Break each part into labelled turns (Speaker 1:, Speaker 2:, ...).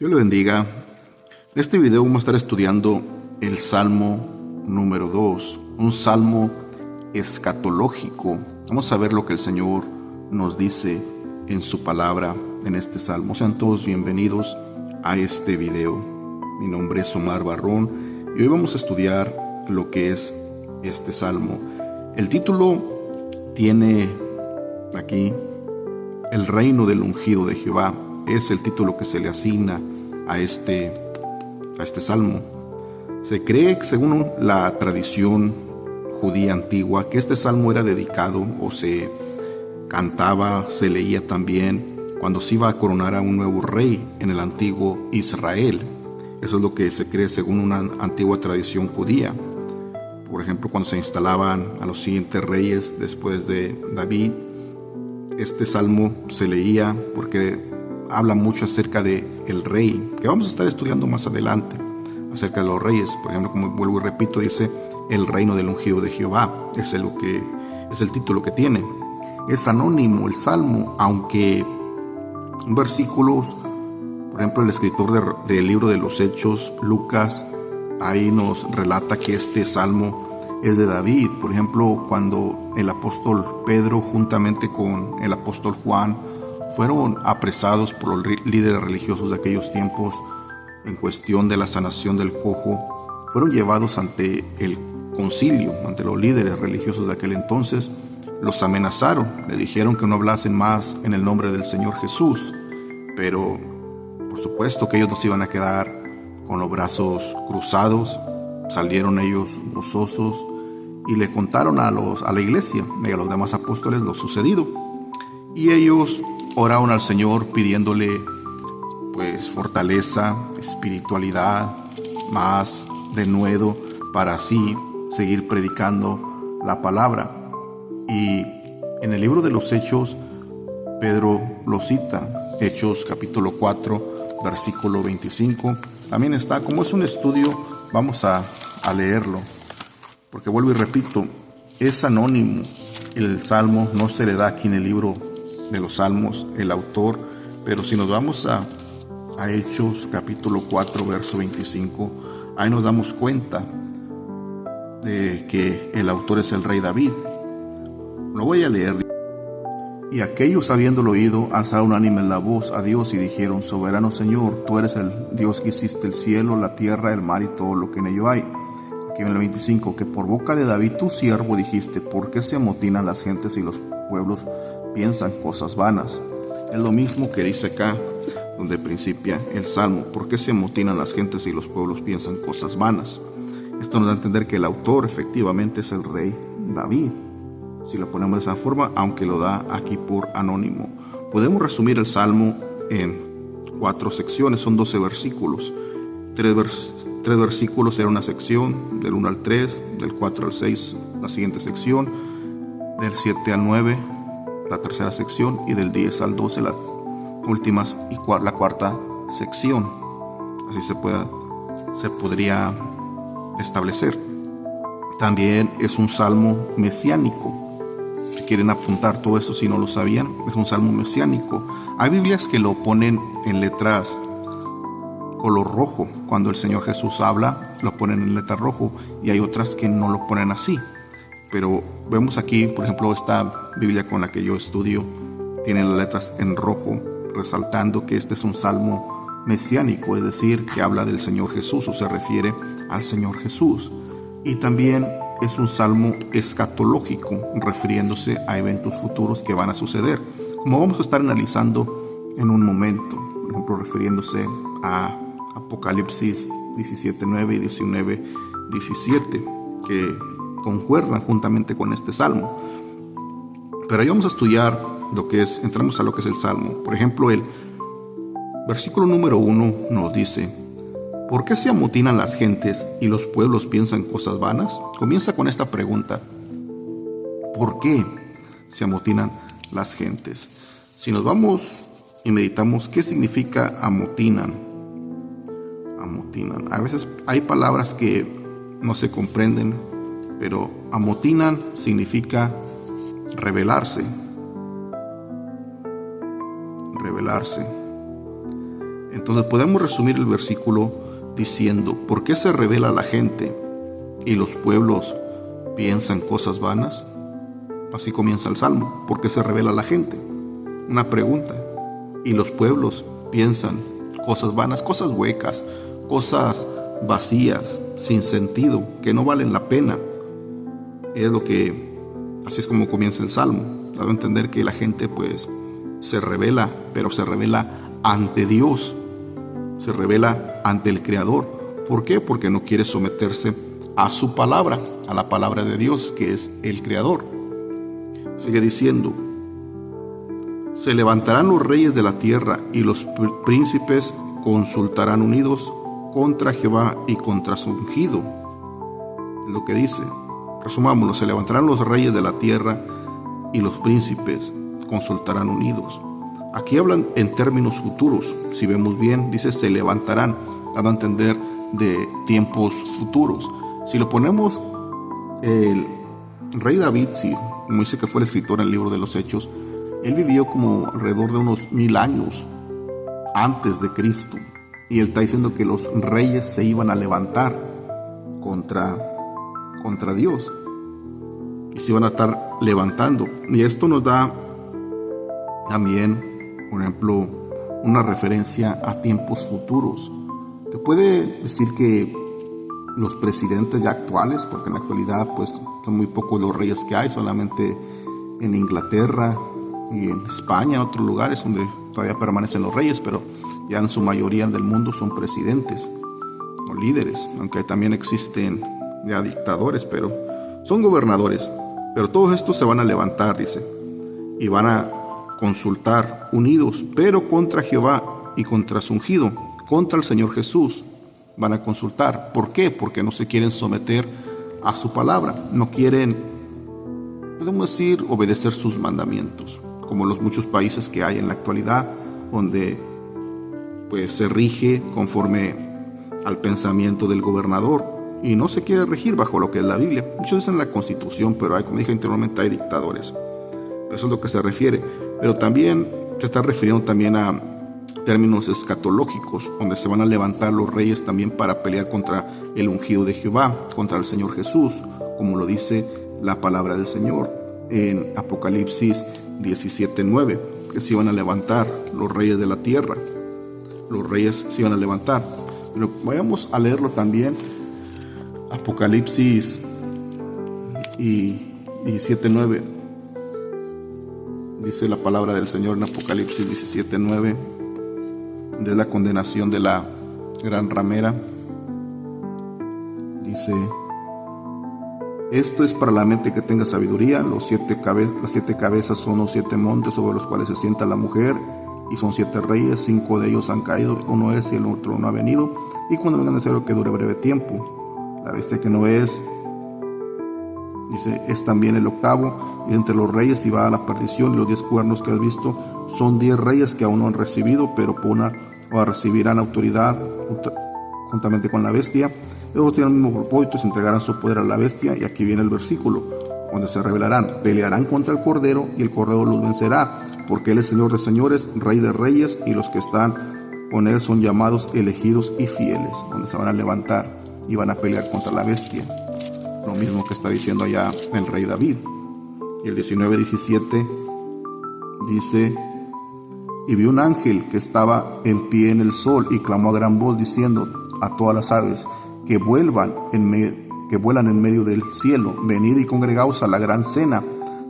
Speaker 1: Dios le bendiga. En este video vamos a estar estudiando el Salmo número 2, un salmo escatológico. Vamos a ver lo que el Señor nos dice en su palabra en este salmo. Sean todos bienvenidos a este video. Mi nombre es Omar Barrón y hoy vamos a estudiar lo que es este salmo. El título tiene aquí: El reino del ungido de Jehová. Es el título que se le asigna a este salmo. Se cree, según la tradición judía antigua, que este salmo era dedicado o se cantaba, se leía también cuando se iba a coronar a un nuevo rey en el antiguo Israel. Eso es lo que se cree según una antigua tradición judía. Por ejemplo, cuando se instalaban a los siguientes reyes después de David, este salmo se leía porque habla mucho acerca de el rey, que vamos a estar estudiando más adelante, acerca de los reyes. Por ejemplo, como vuelvo y repito, dice el reino del ungido de Jehová. Es el título que tiene. Es anónimo el salmo, aunque versículos, por ejemplo, el escritor del libro de los Hechos, Lucas, ahí nos relata que este salmo es de David. Por ejemplo, cuando el apóstol Pedro juntamente con el apóstol Juan fueron apresados por los líderes religiosos de aquellos tiempos en cuestión de la sanación del cojo, fueron llevados ante el concilio, ante los líderes religiosos de aquel entonces. Los amenazaron, le dijeron que no hablasen más en el nombre del Señor Jesús, pero por supuesto que ellos no se iban a quedar con los brazos cruzados. Salieron ellos gozosos y le contaron a la iglesia y a los demás apóstoles lo sucedido, y ellos oraron al Señor pidiéndole pues fortaleza, espiritualidad, más denuedo para así seguir predicando la palabra. Y en el libro de los Hechos, Pedro lo cita, Hechos capítulo 4, versículo 25. También está, como es un estudio, vamos a leerlo, porque vuelvo y repito, es anónimo. El salmo no se le da aquí en el libro de los Salmos el autor, pero si nos vamos a Hechos capítulo 4 verso 25, ahí nos damos cuenta de que el autor es el rey David. Lo voy a leer. Y aquellos, habiéndolo oído, alzaron unánime la voz a Dios y dijeron: Soberano Señor, tú eres el Dios que hiciste el cielo, la tierra, el mar y todo lo que en ello hay. Aquí en el 25, que por boca de David tu siervo dijiste: ¿por qué se amotinan las gentes y los pueblos piensan cosas vanas? Es lo mismo que dice acá donde principia el salmo: ¿por qué se amotinan las gentes y los pueblos piensan cosas vanas? Esto nos da a entender que el autor efectivamente es el rey David, si lo ponemos de esa forma, aunque lo da aquí por anónimo. Podemos resumir el salmo en 4 secciones, son 12 versículos. 3 versículos era una sección, del 1 al 3, del 4 al 6 la siguiente sección, del 7 al 9 la tercera sección, y del 10 al 12 la cuarta sección. Así se podría establecer. También es un salmo mesiánico. Si quieren apuntar todo esto, si no lo sabían, es un salmo mesiánico. Hay Biblias que lo ponen en letras color rojo. Cuando el Señor Jesús habla, lo ponen en letra rojo, y hay otras que no lo ponen así. Pero vemos aquí, por ejemplo, esta Biblia con la que yo estudio tiene las letras en rojo, resaltando que este es un salmo mesiánico, es decir, que habla del Señor Jesús o se refiere al Señor Jesús. Y también es un salmo escatológico, refiriéndose a eventos futuros que van a suceder, como vamos a estar analizando en un momento. Por ejemplo, refiriéndose a Apocalipsis 17:9 y 19:17, que concuerdan juntamente con este salmo. Pero ahí vamos a estudiar entramos a lo que es el salmo. Por ejemplo, el versículo número 1 nos dice: ¿por qué se amotinan las gentes y los pueblos piensan cosas vanas? Comienza con esta pregunta: ¿por qué se amotinan las gentes? Si nos vamos y meditamos, ¿qué significa amotinan? Amotinan. A veces hay palabras que no se comprenden, pero amotinan significa rebelarse. Entonces podemos resumir el versículo diciendo: ¿por qué se revela la gente y los pueblos piensan cosas vanas? Así comienza el Salmo. ¿Por qué se revela la gente? Una pregunta. Y los pueblos piensan cosas vanas, cosas huecas, cosas vacías, sin sentido, que no valen la pena. Así es como comienza el Salmo, dando a entender que la gente pues se revela, pero se revela ante Dios, se revela ante el Creador. ¿Por qué? Porque no quiere someterse a su palabra, a la palabra de Dios, que es el Creador. Sigue diciendo: se levantarán los reyes de la tierra y los príncipes consultarán unidos contra Jehová y contra su ungido. Es lo que dice. Resumámoslo: se levantarán los reyes de la tierra y los príncipes consultarán unidos. Aquí hablan en términos futuros. Si vemos bien, dice se levantarán, dando a entender de tiempos futuros. Si lo ponemos, el rey David, como dice que fue el escritor en el libro de los Hechos, él vivió como alrededor de unos 1000 años antes de Cristo. Y él está diciendo que los reyes se iban a levantar contra Dios. Y se iban a estar levantando. Y esto nos da también, por ejemplo, una referencia a tiempos futuros. Te puede decir que los presidentes ya actuales, porque en la actualidad pues son muy pocos los reyes que hay, solamente en Inglaterra y en España, en otros lugares donde todavía permanecen los reyes, pero ya en su mayoría del mundo son presidentes o líderes, aunque también existen ya dictadores, pero son gobernadores. Pero todos estos se van a levantar, dice, y van a consultar unidos, pero contra Jehová y contra su ungido, contra el Señor Jesús van a consultar. ¿Por qué? Porque no se quieren someter a su palabra, no quieren, podemos decir, obedecer sus mandamientos, como los muchos países que hay en la actualidad, donde pues se rige conforme al pensamiento del gobernador y no se quiere regir bajo lo que es la Biblia. Muchos dicen la Constitución, pero hay, como dije anteriormente, hay dictadores. Eso es lo que se refiere. Pero también se está refiriendo también a términos escatológicos, donde se van a levantar los reyes también para pelear contra el ungido de Jehová, contra el Señor Jesús, como lo dice la palabra del Señor en Apocalipsis 17:9, que se iban a levantar los reyes de la tierra. Los reyes se iban a levantar. Pero vayamos a leerlo también. Apocalipsis 17:9. Dice la palabra del Señor en Apocalipsis 17:9, de la condenación de la gran ramera. Dice: esto es para la mente que tenga sabiduría. Las 7 cabezas son los 7 montes sobre los cuales se sienta la mujer, y son 7 reyes, 5 de ellos han caído, uno es y el otro no ha venido, y cuando vengan necesario que dure breve tiempo. La bestia que no es, dice, es también el 8º, y entre los reyes y va a la perdición. Y los 10 cuernos que has visto son 10 reyes que aún no han recibido, pero por una hora recibirán autoridad juntamente con la bestia. Ellos tienen el mismo propósito, se entregarán su poder a la bestia. Y aquí viene el versículo donde se revelarán, pelearán contra el Cordero, y el Cordero los vencerá, porque Él es Señor de señores, Rey de reyes, y los que están con Él son llamados, elegidos y fieles. Donde se van a levantar y van a pelear contra la bestia. Lo mismo que está diciendo allá el rey David. Y el 19:17 dice: y vi un ángel que estaba en pie en el sol y clamó a gran voz diciendo a todas las aves que vuelan en medio del cielo: venid y congregaos a la gran cena,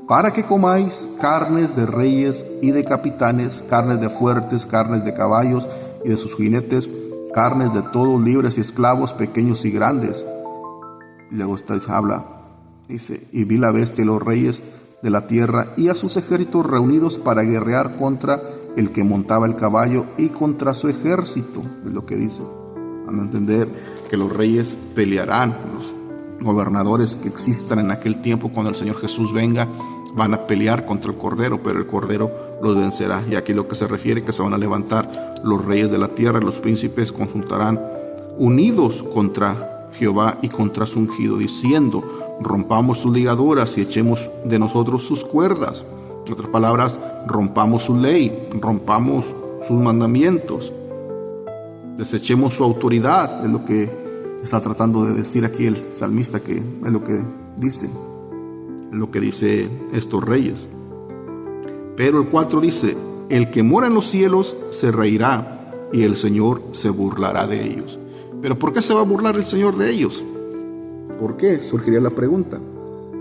Speaker 1: para que comáis carnes de reyes y de capitanes, carnes de fuertes, carnes de caballos y de sus jinetes, carnes de todos, libres y esclavos, pequeños y grandes. Y luego dice: y vi la bestia y los reyes de la tierra y a sus ejércitos reunidos para guerrear contra el que montaba el caballo y contra su ejército. Es lo que dice. Van a entender que los reyes pelearán, los gobernadores que existan en aquel tiempo cuando el Señor Jesús venga, van a pelear contra el Cordero, pero el Cordero los vencerá. Y aquí lo que se refiere, que se van a levantar los reyes de la tierra, los príncipes consultarán unidos contra Jehová y contra su ungido, diciendo: rompamos sus ligaduras y echemos de nosotros sus cuerdas. En otras palabras, rompamos su ley, rompamos sus mandamientos. Desechemos su autoridad, es lo que está tratando de decir aquí el salmista, que es lo que dice, es lo que dice estos reyes. Pero el 4 dice: el que mora en los cielos se reirá y el Señor se burlará de ellos. ¿Pero por qué se va a burlar el Señor de ellos? ¿Por qué? Surgiría la pregunta.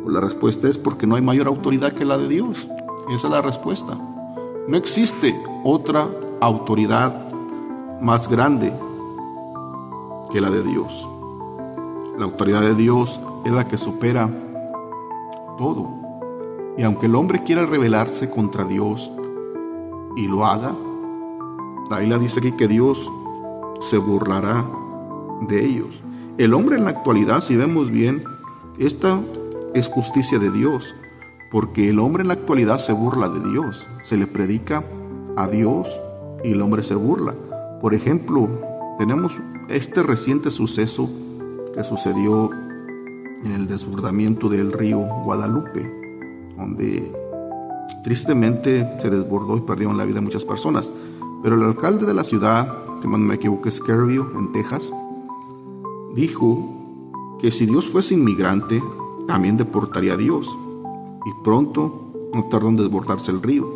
Speaker 1: Pues la respuesta es porque no hay mayor autoridad que la de Dios. Esa es la respuesta. No existe otra autoridad más grande que la de Dios. La autoridad de Dios es la que supera todo. Y aunque el hombre quiera rebelarse contra Dios y lo haga, la Biblia dice aquí que Dios se burlará de ellos. El hombre en la actualidad, si vemos bien, esta es justicia de Dios, porque el hombre en la actualidad se burla de Dios, se le predica a Dios y el hombre se burla. Por ejemplo, tenemos este reciente suceso que sucedió en el desbordamiento del río Guadalupe, donde tristemente se desbordó y perdieron la vida muchas personas. Pero el alcalde de la ciudad, si no me equivoco, es Kerrville, en Texas, dijo que si Dios fuese inmigrante, también deportaría a Dios. Y pronto no tardó en desbordarse el río.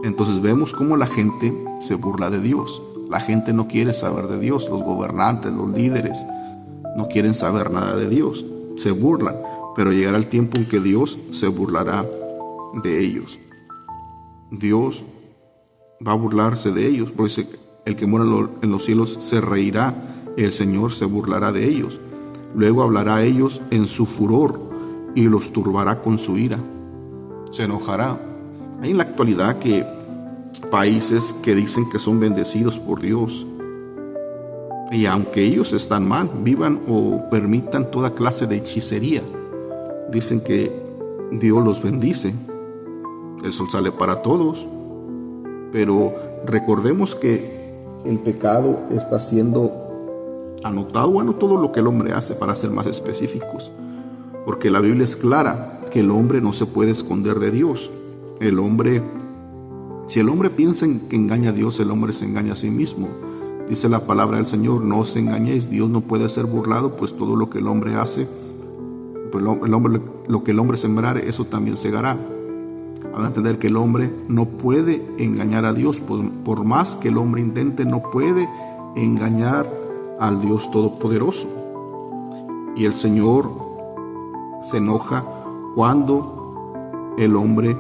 Speaker 1: Entonces vemos cómo la gente se burla de Dios. La gente no quiere saber de Dios. Los gobernantes, los líderes, no quieren saber nada de Dios. Se burlan. Pero llegará el tiempo en que Dios se burlará de ellos. Dios va a burlarse de ellos. Por eso el que mora en los cielos se reirá. El Señor se burlará de ellos. Luego hablará a ellos en su furor y los turbará con su ira. Se enojará. Hay en la actualidad que países que dicen que son bendecidos por Dios, y aunque ellos están mal, vivan o permitan toda clase de hechicería, dicen que Dios los bendice, el sol sale para todos. Pero recordemos que el pecado está siendo anotado, bueno, todo lo que el hombre hace, para ser más específicos, porque la Biblia es clara que el hombre no se puede esconder de Dios. Si el hombre piensa en que engaña a Dios, el hombre se engaña a sí mismo. Dice la palabra del Señor: no os engañéis, Dios no puede ser burlado, pues todo lo que el hombre hace, pues lo que el hombre sembrare, eso también segará. Van a entender que el hombre no puede engañar a Dios, pues por más que el hombre intente, no puede engañar al Dios Todopoderoso. Y el Señor se enoja cuando el hombre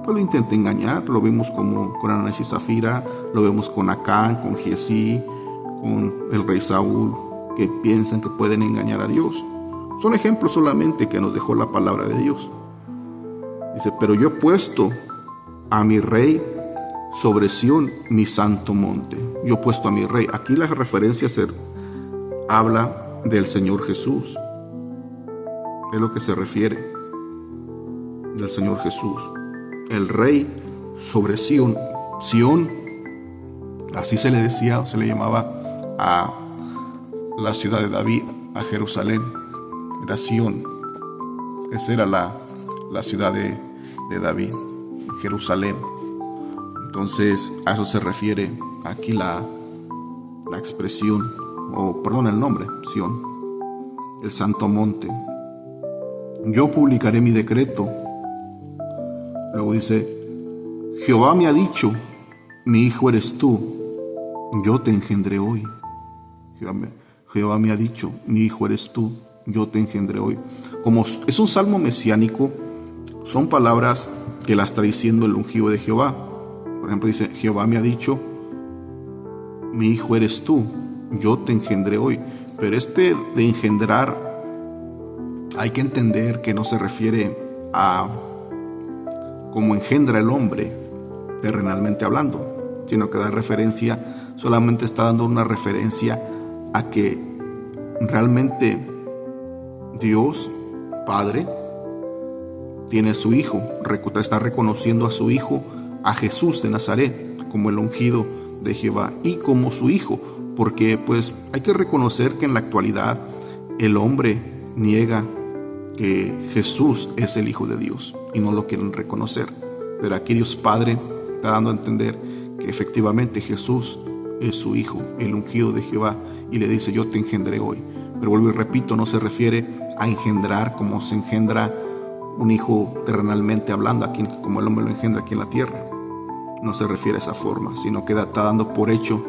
Speaker 1: pues lo intenta engañar. Lo vemos como con Ananías y Zafira, lo vemos con Acán, con Giezi, con el rey Saúl, que piensan que pueden engañar a Dios. Son ejemplos solamente que nos dejó la palabra de Dios. Dice: pero yo he puesto a mi rey sobre Sión, mi santo monte. Yo he puesto a mi rey. Aquí la referencia habla del Señor Jesús. Es lo que se refiere del Señor Jesús. El rey sobre Sión. Sión, así se le decía, se le llamaba a la ciudad de David, a Jerusalén. Era Sión. Esa era la ciudad de David, Jerusalén. Entonces a eso se refiere aquí la expresión, el nombre, Sión, el santo monte. Yo publicaré mi decreto. Luego dice: Jehová me ha dicho, mi hijo eres tú, yo te engendré hoy. Jehová me ha dicho, mi hijo eres tú, yo te engendré hoy. Como es un salmo mesiánico, son palabras que las está diciendo el ungido de Jehová. Por ejemplo, dice: Jehová me ha dicho, mi hijo eres tú, yo te engendré hoy. Pero de engendrar, hay que entender que no se refiere a cómo engendra el hombre terrenalmente hablando, sino que da referencia, solamente está dando una referencia a que realmente Dios Padre tiene a su hijo, está reconociendo a su hijo, a Jesús de Nazaret, como el ungido de Jehová y como su hijo, porque pues hay que reconocer que en la actualidad el hombre niega que Jesús es el Hijo de Dios y no lo quieren reconocer. Pero aquí Dios Padre está dando a entender que efectivamente Jesús es su hijo, el ungido de Jehová, y le dice, yo te engendré hoy. Pero vuelvo y repito, no se refiere a engendrar como se engendra un hijo terrenalmente hablando, aquí como el hombre lo engendra aquí en la tierra. No se refiere a esa forma, sino que está dando por hecho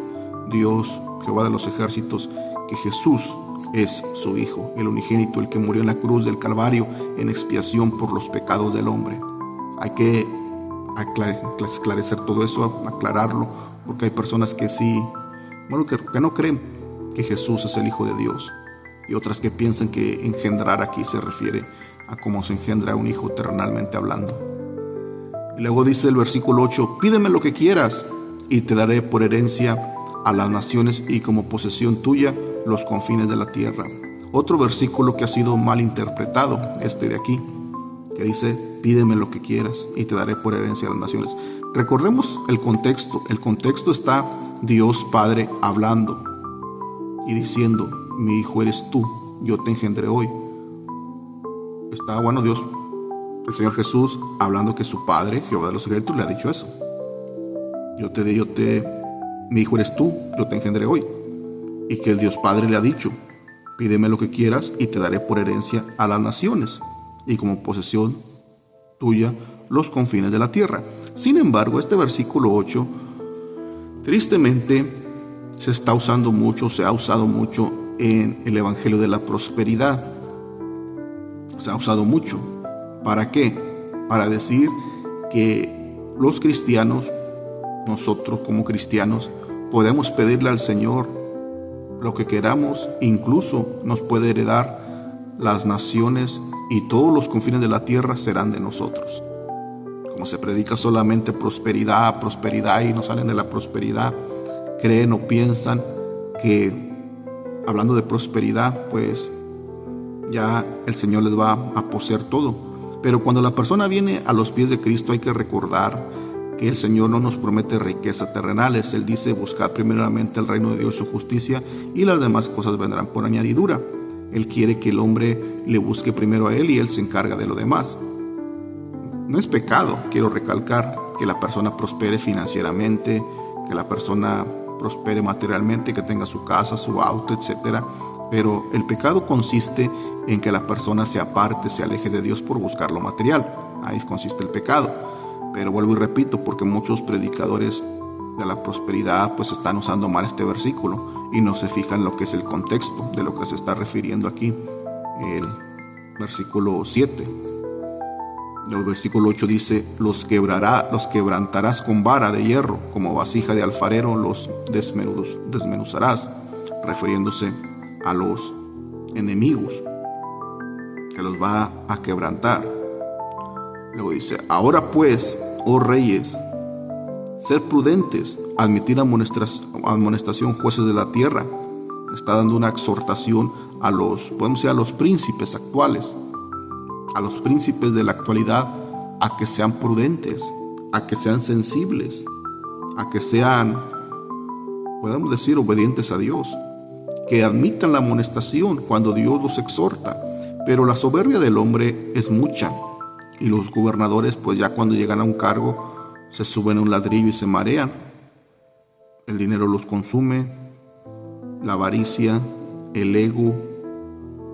Speaker 1: Dios, Jehová de los ejércitos, que Jesús es su hijo, el unigénito, el que murió en la cruz del Calvario en expiación por los pecados del hombre. Hay que esclarecer todo eso, aclararlo, porque hay personas que sí, que no creen que Jesús es el Hijo de Dios, y otras que piensan que engendrar aquí se refiere a cómo se engendra un hijo terrenalmente hablando. Y luego dice el versículo 8, pídeme lo que quieras y te daré por herencia a las naciones y como posesión tuya los confines de la tierra. Otro versículo que ha sido mal interpretado, este de aquí, que dice, pídeme lo que quieras y te daré por herencia a las naciones. Recordemos el contexto. El contexto está Dios Padre hablando y diciendo, mi hijo eres tú, yo te engendré hoy. Está, Dios, el Señor Jesús, hablando que su Padre, Jehová de los ejércitos, le ha dicho eso. Mi hijo eres tú, yo te engendré hoy. Y que el Dios Padre le ha dicho, pídeme lo que quieras y te daré por herencia a las naciones y como posesión tuya los confines de la tierra. Sin embargo, este versículo 8, tristemente, se ha usado mucho en el Evangelio de la Prosperidad. Se ha usado mucho. ¿Para qué? Para decir que los cristianos, nosotros como cristianos, podemos pedirle al Señor lo que queramos, incluso nos puede heredar las naciones y todos los confines de la tierra serán de nosotros. Como se predica solamente prosperidad y no salen de la prosperidad, creen o piensan que hablando de prosperidad, pues ya el Señor les va a poseer todo. Pero cuando la persona viene a los pies de Cristo hay que recordar que el Señor no nos promete riquezas terrenales. Él dice, buscad primeramente el reino de Dios y su justicia y las demás cosas vendrán por añadidura. Él quiere que el hombre le busque primero a Él y Él se encarga de lo demás. No es pecado, quiero recalcar, que la persona prospere financieramente, que la persona prospere materialmente, que tenga su casa, su auto, etc. Pero el pecado consiste en que la persona se aparte, se aleje de Dios por buscar lo material. Ahí consiste el pecado. Pero vuelvo y repito, porque muchos predicadores de la prosperidad pues están usando mal este versículo y no se fijan lo que es el contexto de lo que se está refiriendo aquí. El versículo 7. El versículo 8 dice, los quebrantarás con vara de hierro, como vasija de alfarero los desmenuzarás, refiriéndose a los enemigos que los va a quebrantar. Luego dice, ahora pues, oh reyes, ser prudentes, admitir amonestación jueces de la tierra. Está dando una exhortación a los príncipes actuales, a los príncipes de la actualidad, a que sean prudentes, a que sean sensibles, a que sean, podemos decir, obedientes a Dios, que admitan la amonestación cuando Dios los exhorta. Pero la soberbia del hombre es mucha, y los gobernadores, pues ya cuando llegan a un cargo, se suben a un ladrillo y se marean. El dinero los consume, la avaricia, el ego,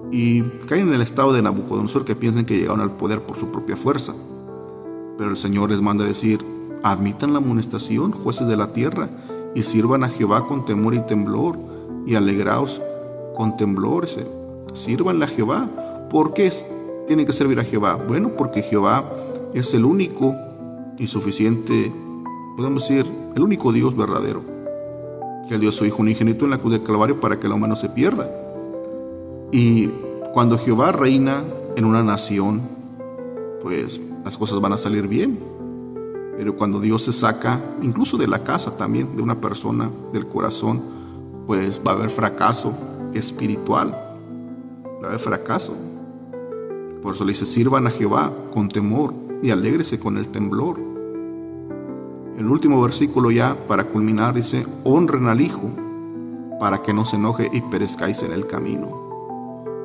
Speaker 1: y caen en el estado de Nabucodonosor, que piensan que llegaron al poder por su propia fuerza. Pero el Señor les manda a decir, admitan la amonestación, jueces de la tierra, y sirvan a Jehová con temor y temblor, y alegraos con temblor. Sírvanle a Jehová. ¿Por qué tienen que servir a Jehová? Bueno, porque Jehová es el único y suficiente, podemos decir, el único Dios verdadero, que Él dio a su Hijo unigénito en la cruz del Calvario para que la humano se pierda. Y cuando Jehová reina en una nación, pues las cosas van a salir bien. Pero cuando Dios se saca, incluso de la casa también, de una persona, del corazón, pues va a haber fracaso espiritual, va a haber fracaso. Por eso le dice, sirvan a Jehová con temor y alégrese con el temblor. El último versículo ya para culminar dice, honren al Hijo para que no se enoje y perezcáis en el camino.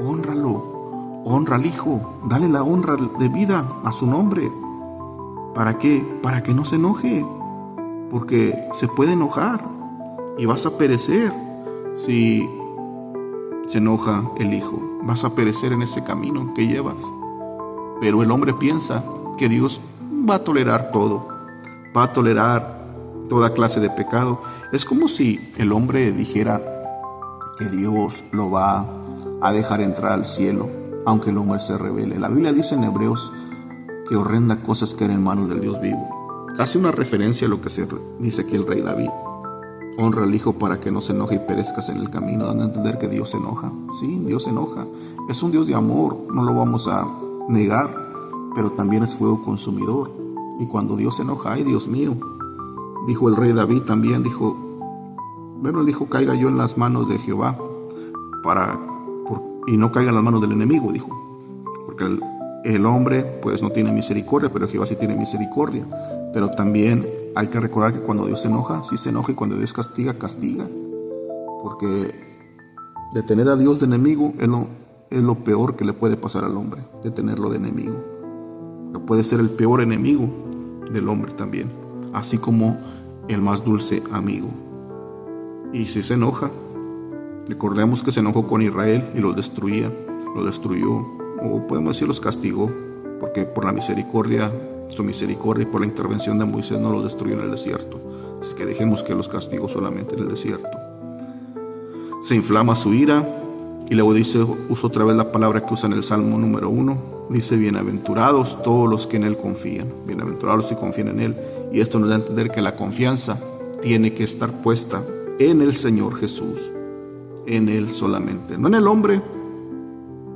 Speaker 1: Hónralo, honra al Hijo, dale la honra de vida a su nombre. ¿Para qué? Para que no se enoje, porque se puede enojar. y vas a perecer si se enoja el hijo. Vas a perecer en ese camino que llevas. Pero el hombre piensa que Dios va a tolerar todo, va a tolerar toda clase de pecado. Es como si el hombre dijera que Dios lo va a dejar entrar al cielo, aunque el hombre se rebele. La Biblia dice en Hebreos que horrenda cosa es caer en manos del Dios vivo. Casi una referencia a lo que se dice aquí el rey David. Honra al hijo para que no se enoje y perezcas en el camino, dando a entender que Dios se enoja. Sí, Dios se enoja. Es un Dios de amor, no lo vamos a negar, pero también es fuego consumidor. Y cuando Dios se enoja, ay Dios mío, dijo el rey David también, él dijo, caiga yo en las manos de Jehová y no caiga en las manos del enemigo, dijo, porque el hombre pues no tiene misericordia, pero Jehová sí tiene misericordia. Pero también hay que recordar que cuando Dios se enoja, sí se enoja, y cuando Dios castiga, castiga. Porque de tener a Dios de enemigo es lo peor que le puede pasar al hombre, de tenerlo de enemigo. Que puede ser el peor enemigo del hombre también, así como el más dulce amigo. Y si se enoja, recordemos que se enojó con Israel y los destruyó, o podemos decir los castigó, porque por la misericordia, su misericordia y por la intervención de Moisés no los destruyó en el desierto. Así que dejemos que los castigó solamente en el desierto. Se inflama su ira, y luego usa otra vez la palabra que usa en el Salmo número 1. Dice, bienaventurados todos los que en Él confían. Bienaventurados los que confían en Él. Y esto nos da a entender que la confianza tiene que estar puesta en el Señor Jesús, en Él solamente, no en el hombre.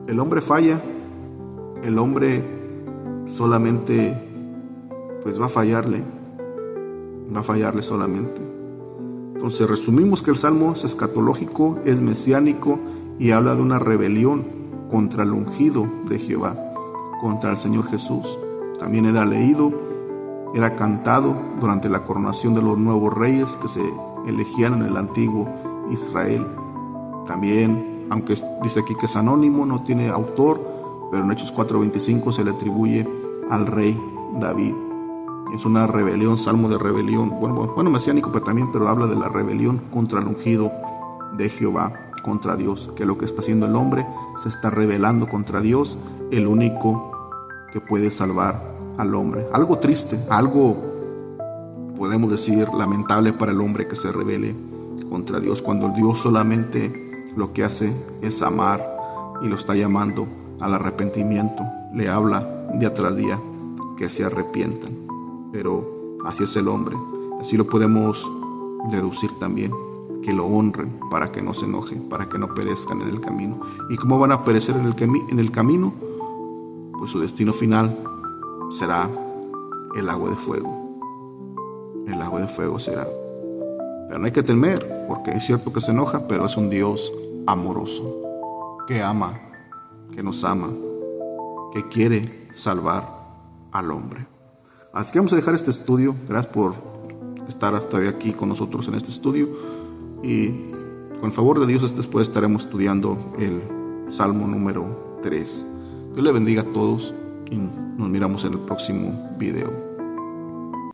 Speaker 1: El hombre falla, el hombre solamente pues va a fallarle solamente. Entonces resumimos que el Salmo es escatológico, es mesiánico y habla de una rebelión contra el ungido de Jehová, contra el Señor Jesús. También era leído, era cantado durante la coronación de los nuevos reyes que se elegían en el antiguo Israel. También, aunque dice aquí que es anónimo, no tiene autor, pero en Hechos 4:25 se le atribuye al rey David. Es una rebelión, salmo de rebelión, bueno, mesiánico pero habla de la rebelión contra el ungido de Jehová, contra Dios, que lo que está haciendo el hombre se está rebelando contra Dios, el único que puede salvar al hombre. Algo triste, algo podemos decir lamentable para el hombre que se rebele contra Dios, cuando Dios solamente lo que hace es amar y lo está llamando al arrepentimiento, le habla día tras día que se arrepientan. Pero así es el hombre, así lo podemos deducir también, que lo honren para que no se enojen, para que no perezcan en el camino. ¿Y cómo van a perecer en el camino? Pues su destino final será el lago de fuego. El lago de fuego será. Pero no hay que temer, porque es cierto que se enoja, pero es un Dios amoroso, que ama, que nos ama, que quiere salvar al hombre. Así que vamos a dejar este estudio. Gracias por estar todavía aquí con nosotros en este estudio. Y con el favor de Dios, después estaremos estudiando el Salmo número 3. Dios le bendiga a todos y nos miramos en el próximo video.